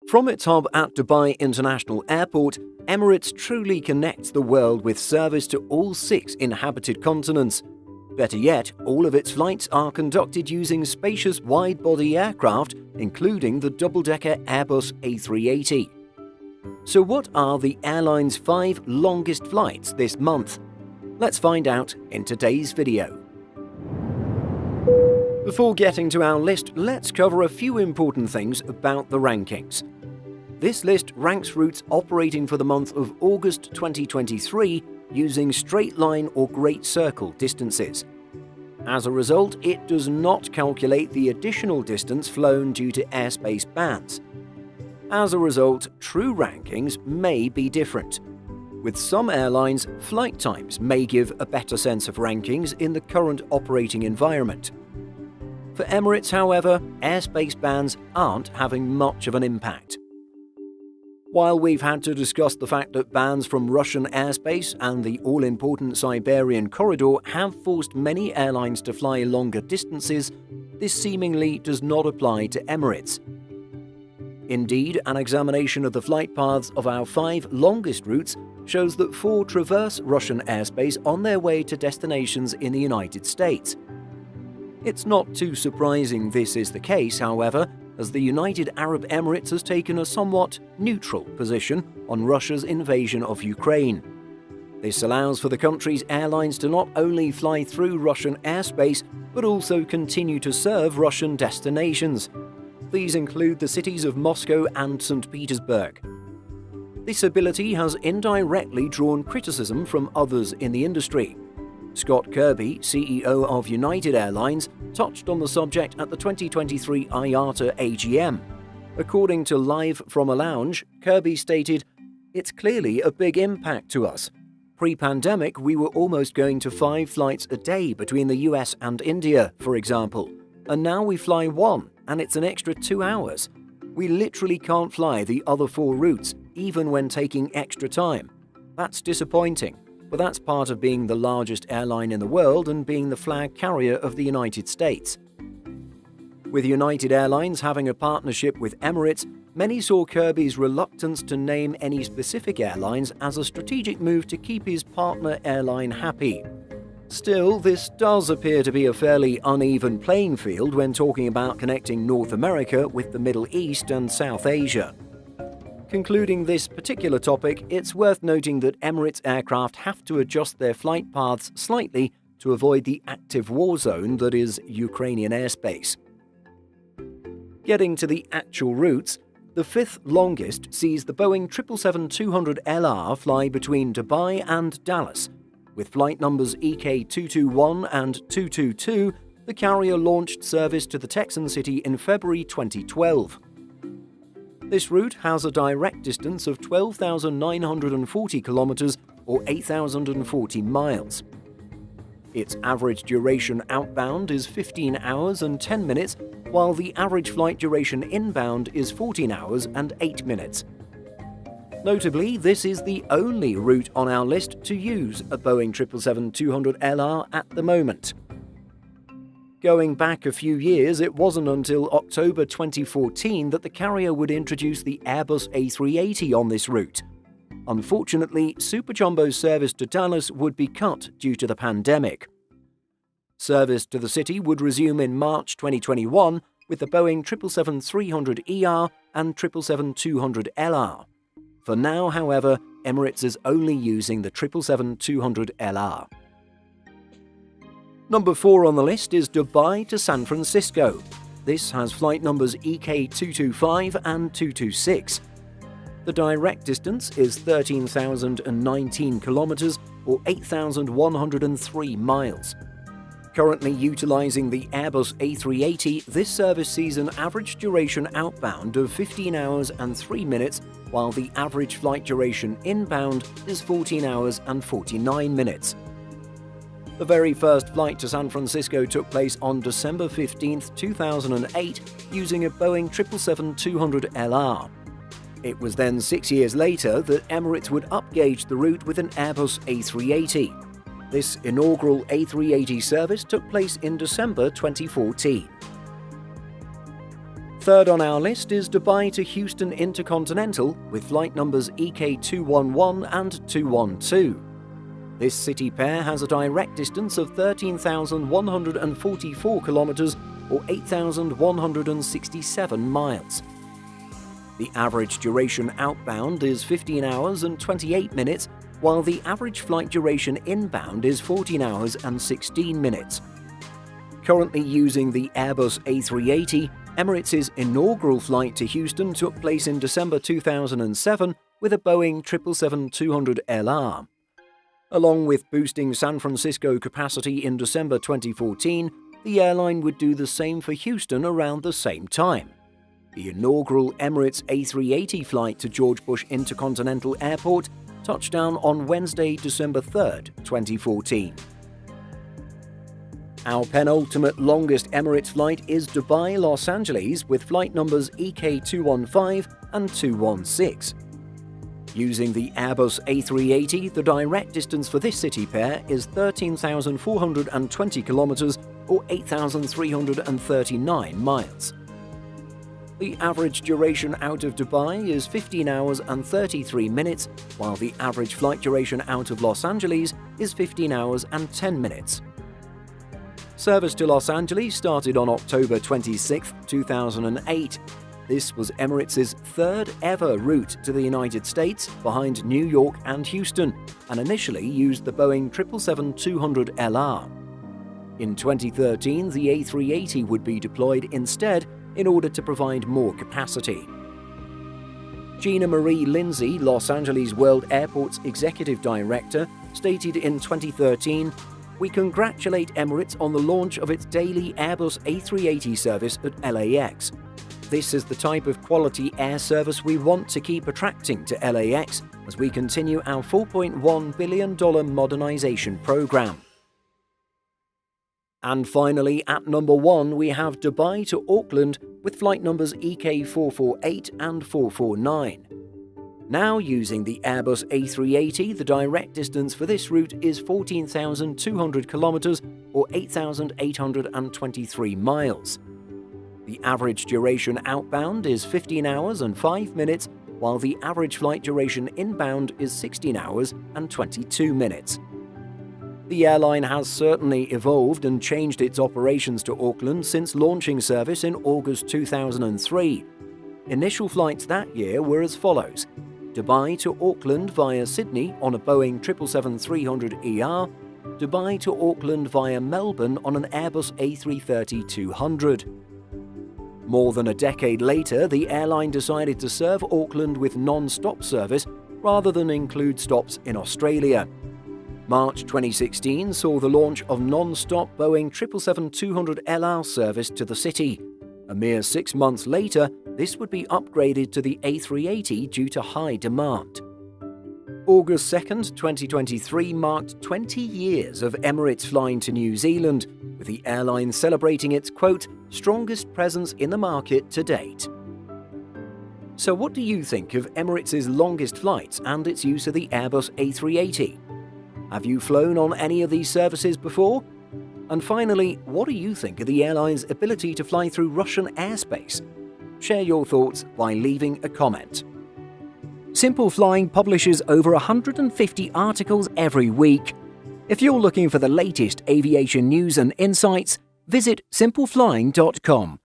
From its hub at Dubai International Airport, Emirates truly connects the world with service to all 6 inhabited continents. Better yet, all of its flights are conducted using spacious wide-body aircraft, including the double-decker Airbus A380. So what are the airline's 5 longest flights this month? Let's find out in today's video. Before getting to our list, let's cover a few important things about the rankings. This list ranks routes operating for the month of August 2023 using straight line or great circle distances. As a result, it does not calculate the additional distance flown due to airspace bans. As a result, true rankings may be different. With some airlines, flight times may give a better sense of rankings in the current operating environment. For Emirates, however, airspace bans aren't having much of an impact. While we've had to discuss the fact that bans from Russian airspace and the all-important Siberian corridor have forced many airlines to fly longer distances, this seemingly does not apply to Emirates. Indeed, an examination of the flight paths of our 5 longest routes shows that 4 traverse Russian airspace on their way to destinations in the United States. It's not too surprising this is the case, however, as the United Arab Emirates has taken a somewhat neutral position on Russia's invasion of Ukraine. This allows for the country's airlines to not only fly through Russian airspace, but also continue to serve Russian destinations. These include the cities of Moscow and St. Petersburg. This ability has indirectly drawn criticism from others in the industry. Scott Kirby, CEO of United Airlines, touched on the subject at the 2023 IATA AGM. According to Live from a Lounge, Kirby stated, "It's clearly a big impact to us. Pre-pandemic, we were almost going to 5 flights a day between the US and India, for example. And now we fly 1, and it's an extra 2 hours. We literally can't fly the other 4 routes, even when taking extra time. That's disappointing. But that's part of being the largest airline in the world and being the flag carrier of the United States." With United Airlines having a partnership with Emirates, many saw Kirby's reluctance to name any specific airlines as a strategic move to keep his partner airline happy. Still, this does appear to be a fairly uneven playing field when talking about connecting North America with the Middle East and South Asia. Concluding this particular topic, it's worth noting that Emirates aircraft have to adjust their flight paths slightly to avoid the active war zone that is Ukrainian airspace. Getting to the actual routes, the 5th longest sees the Boeing 777-200LR fly between Dubai and Dallas. With flight numbers EK221 and 222, the carrier launched service to the Texan city in February 2012. This route has a direct distance of 12,940 kilometers or 8,040 miles. Its average duration outbound is 15 hours and 10 minutes, while the average flight duration inbound is 14 hours and 8 minutes. Notably, this is the only route on our list to use a Boeing 777-200LR at the moment. Going back a few years, it wasn't until October 2014 that the carrier would introduce the Airbus A380 on this route. Unfortunately, Super Jumbo's service to Dallas would be cut due to the pandemic. Service to the city would resume in March 2021 with the Boeing 777-300ER and 777-200LR. For now, however, Emirates is only using the 777-200LR. Number 4 on the list is Dubai to San Francisco. This has flight numbers EK225 and 226. The direct distance is 13,019 kilometers or 8,103 miles. Currently utilizing the Airbus A380, this service sees an average duration outbound of 15 hours and 3 minutes, while the average flight duration inbound is 14 hours and 49 minutes. The very first flight to San Francisco took place on December 15, 2008, using a Boeing 777-200LR. It was then 6 years later that Emirates would upgauge the route with an Airbus A380. This inaugural A380 service took place in December 2014. Third on our list is Dubai to Houston Intercontinental with flight numbers EK211 and 212. This city pair has a direct distance of 13,144 kilometers or 8,167 miles. The average duration outbound is 15 hours and 28 minutes, while the average flight duration inbound is 14 hours and 16 minutes. Currently using the Airbus A380, Emirates' inaugural flight to Houston took place in December 2007 with a Boeing 777-200LR. Along with boosting San Francisco capacity in December 2014, the airline would do the same for Houston around the same time. The inaugural Emirates A380 flight to George Bush Intercontinental Airport touched down on Wednesday, December 3, 2014. Our penultimate longest Emirates flight is Dubai-Los Angeles with flight numbers EK215 and 216. Using the Airbus A380, the direct distance for this city pair is 13,420 kilometers or 8,339 miles. The average duration out of Dubai is 15 hours and 33 minutes, while the average flight duration out of Los Angeles is 15 hours and 10 minutes. Service to Los Angeles started on October 26, 2008. This was Emirates' third ever route to the United States, behind New York and Houston, and initially used the Boeing 777-200LR. In 2013, the A380 would be deployed instead in order to provide more capacity. Gina Marie Lindsay, Los Angeles World Airports Executive Director, stated in 2013, "We congratulate Emirates on the launch of its daily Airbus A380 service at LAX. This is the type of quality air service we want to keep attracting to LAX as we continue our $4.1 billion modernization program." And finally, at number 1, we have Dubai to Auckland with flight numbers EK448 and 449. Now using the Airbus A380, the direct distance for this route is 14,200 kilometers or 8,823 miles. The average duration outbound is 15 hours and 5 minutes, while the average flight duration inbound is 16 hours and 22 minutes. The airline has certainly evolved and changed its operations to Auckland since launching service in August 2003. Initial flights that year were as follows: Dubai to Auckland via Sydney on a Boeing 777-300ER, Dubai to Auckland via Melbourne on an Airbus A330-200. More than a decade later, the airline decided to serve Auckland with non-stop service rather than include stops in Australia. March 2016 saw the launch of non-stop Boeing 777-200LR service to the city. A mere 6 months later, this would be upgraded to the A380 due to high demand. August 2, 2023 marked 20 years of Emirates flying to New Zealand, with the airline celebrating its, quote, strongest presence in the market to date. So what do you think of Emirates' longest flights and its use of the Airbus A380? Have you flown on any of these services before? And finally, what do you think of the airline's ability to fly through Russian airspace? Share your thoughts by leaving a comment. Simple Flying publishes over 150 articles every week. If you're looking for the latest aviation news and insights, visit simpleflying.com.